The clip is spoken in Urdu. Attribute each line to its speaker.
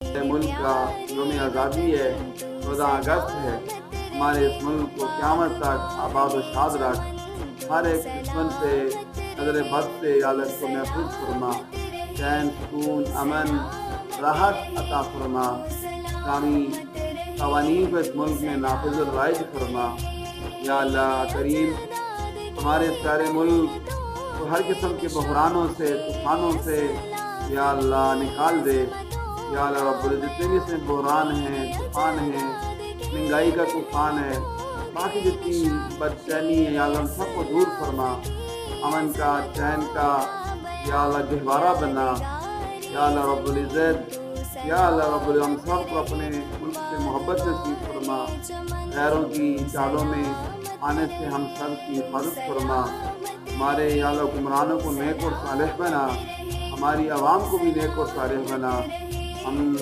Speaker 1: ملک کا یوم آزادی ہے، 14 اگست ہے، ہمارے اس ملک کو قیامت تک آباد و شاد رکھ، ہر ایک دشمن سے نظر بد سے یا اللہ کو محفوظ فرما، چین سکون امن راحت عطا فرما، اسلامی قوانین کو اس ملک میں نافذ الرائج فرما، یا اللہ کریم ہمارے سارے ملک کو ہر قسم کے بحرانوں سے طوفانوں سے یا اللہ نکال دے، یا اللہ رب العزت جتنے بھی اس میں بحران ہیں طوفان ہیں، مہنگائی کا طوفان ہے، باقی جتنی بد چینی ہے یا اللہ ہم سب کو دور فرما، امن کا چین کا یا اللہ گہوارہ بنا، یا اللہ رب العزت یا اللہ رب العزت ہم سب کو اپنے ملک سے محبت نصیب فرما، غیروں کی چالوں میں آنے سے ہم سب کی حفاظت فرما، ہمارے یا اللہ حکمرانوں کو نیک اور صالح بنا، ہماری عوام کو بھی نیک اور صالح بنا، ہم